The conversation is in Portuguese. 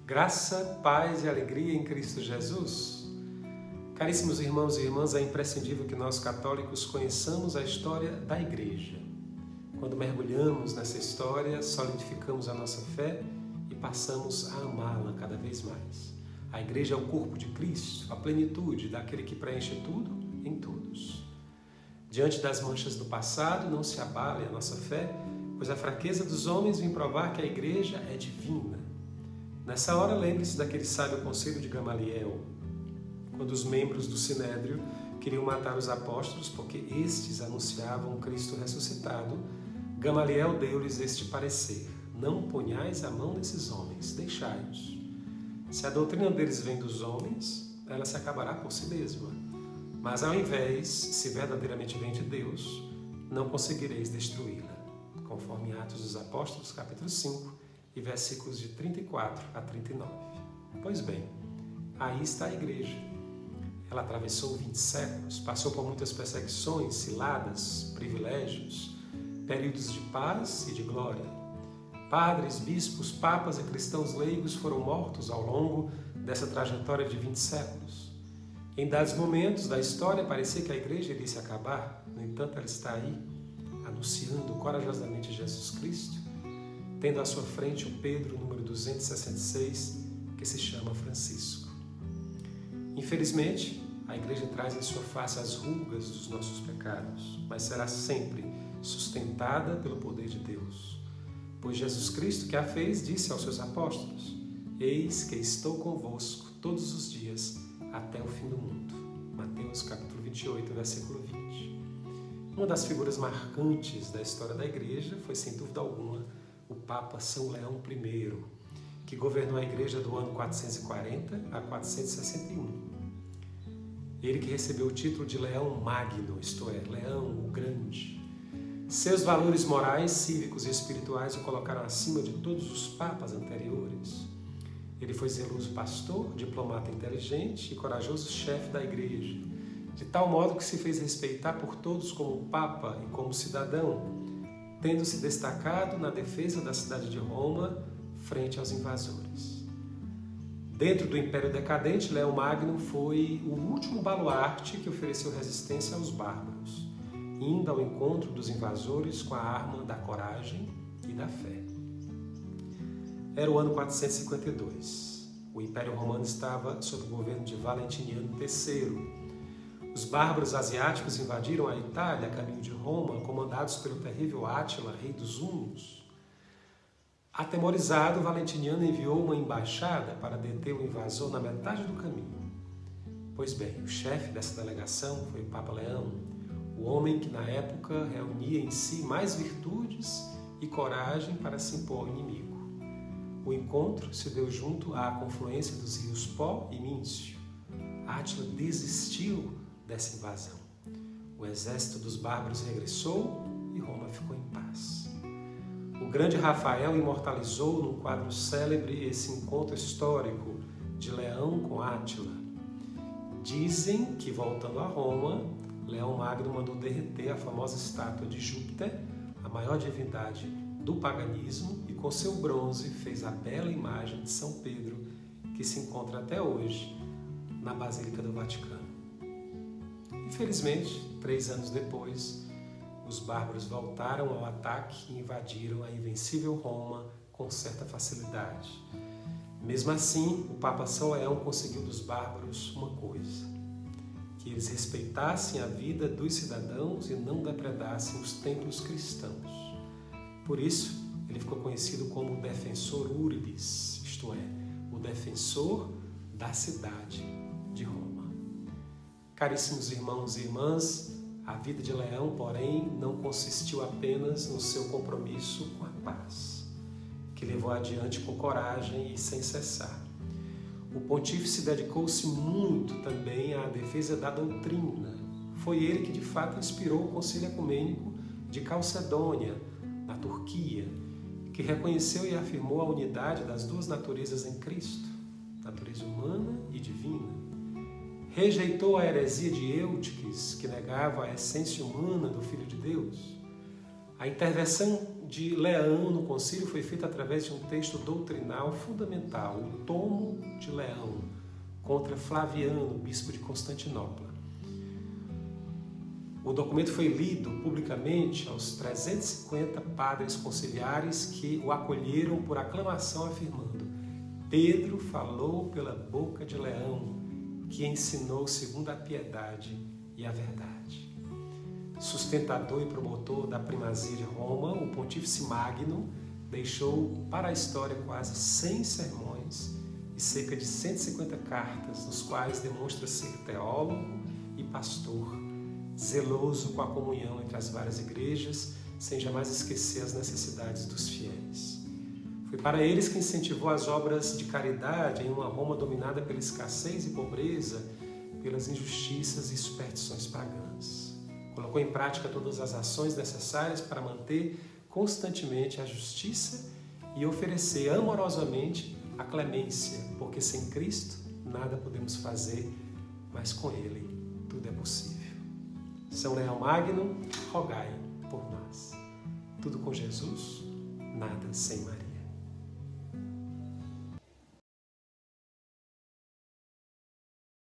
Graça, paz e alegria em Cristo Jesus. Caríssimos irmãos e irmãs, é imprescindível que nós católicos conheçamos a história da Igreja. Quando mergulhamos nessa história, solidificamos a nossa fé e passamos a amá-la cada vez mais. A Igreja é o corpo de Cristo, a plenitude daquele que preenche tudo em todos. Diante das manchas do passado, não se abale a nossa fé, pois a fraqueza dos homens vem provar que a Igreja é divina. Nessa hora, lembre-se daquele sábio conselho de Gamaliel, quando os membros do Sinédrio queriam matar os apóstolos porque estes anunciavam Cristo ressuscitado. Gamaliel deu-lhes este parecer: não ponhais a mão nesses homens, deixai-os. Se a doutrina deles vem dos homens, ela se acabará por si mesma. Mas ao invés, se verdadeiramente vem de Deus, não conseguireis destruí-la. Conforme Atos dos Apóstolos, capítulo 5, e versículos de 34 a 39. Pois bem, aí está a Igreja. Ela atravessou 20 séculos, passou por muitas perseguições, ciladas, privilégios, períodos de paz e de glória. Padres, bispos, papas e cristãos leigos foram mortos ao longo dessa trajetória de 20 séculos. Em dados momentos da história, parecia que a Igreja iria se acabar. No entanto, ela está aí, anunciando corajosamente Jesus Cristo, tendo à sua frente o Pedro, número 266, que se chama Francisco. Infelizmente, a Igreja traz em sua face as rugas dos nossos pecados, mas será sempre sustentada pelo poder de Deus. Pois Jesus Cristo, que a fez, disse aos seus apóstolos: eis que estou convosco todos os dias até o fim do mundo. Mateus capítulo 28, versículo 20. Uma das figuras marcantes da história da Igreja foi, sem dúvida alguma, o Papa São Leão I, que governou a Igreja do ano 440 a 461. Ele que recebeu o título de Leão Magno, isto é, Leão o Grande. Seus valores morais, cívicos e espirituais o colocaram acima de todos os papas anteriores. Ele foi zeloso pastor, diplomata inteligente e corajoso chefe da Igreja, de tal modo que se fez respeitar por todos como Papa e como cidadão, tendo-se destacado na defesa da cidade de Roma frente aos invasores. Dentro do Império Decadente, Leão Magno foi o último baluarte que ofereceu resistência aos bárbaros, indo ao encontro dos invasores com a arma da coragem e da fé. Era o ano 452. O Império Romano estava sob o governo de Valentiniano III. Os bárbaros asiáticos invadiram a Itália a caminho de Roma, comandados pelo terrível Átila, rei dos Hunos. Atemorizado, Valentiniano enviou uma embaixada para deter o invasor na metade do caminho. Pois bem, o chefe dessa delegação foi o Papa Leão, o homem que na época reunia em si mais virtudes e coragem para se impor ao inimigo. O encontro se deu junto à confluência dos rios Pó e Mincio. Átila desistiu dessa invasão. O exército dos bárbaros regressou e Roma ficou em paz. O grande Rafael imortalizou num quadro célebre esse encontro histórico de Leão com Átila. Dizem que, voltando a Roma, Leão Magno mandou derreter a famosa estátua de Júpiter, a maior divindade do paganismo, e com seu bronze fez a bela imagem de São Pedro, que se encontra até hoje na Basílica do Vaticano. Infelizmente, 3 anos depois, os bárbaros voltaram ao ataque e invadiram a invencível Roma com certa facilidade. Mesmo assim, o Papa São Leão conseguiu dos bárbaros uma coisa: que eles respeitassem a vida dos cidadãos e não depredassem os templos cristãos. Por isso, ele ficou conhecido como o Defensor Urbis, isto é, o defensor da cidade de Roma. Caríssimos irmãos e irmãs, a vida de Leão, porém, não consistiu apenas no seu compromisso com a paz, que levou adiante com coragem e sem cessar. O pontífice dedicou-se muito também à defesa da doutrina. Foi ele que, de fato, inspirou o Concílio Ecumênico de Calcedônia, na Turquia, que reconheceu e afirmou a unidade das duas naturezas em Cristo, natureza humana e divina. Rejeitou a heresia de Eutiques, que negava a essência humana do Filho de Deus. A intervenção de Leão no concílio foi feita através de um texto doutrinal fundamental, o Tomo de Leão, contra Flaviano, bispo de Constantinopla. O documento foi lido publicamente aos 350 padres conciliares que o acolheram por aclamação, afirmando: Pedro falou pela boca de Leão, que ensinou segundo a piedade e a verdade. Sustentador e promotor da primazia de Roma, o Pontífice Magno deixou para a história quase 100 sermões e cerca de 150 cartas, nos quais demonstra ser teólogo e pastor, zeloso com a comunhão entre as várias igrejas, sem jamais esquecer as necessidades dos fiéis. Foi para eles que incentivou as obras de caridade em uma Roma dominada pela escassez e pobreza, pelas injustiças e superstições pagãs. Colocou em prática todas as ações necessárias para manter constantemente a justiça e oferecer amorosamente a clemência, porque sem Cristo nada podemos fazer, mas com Ele tudo é possível. São Leão Magno, rogai por nós. Tudo com Jesus, nada sem Maria.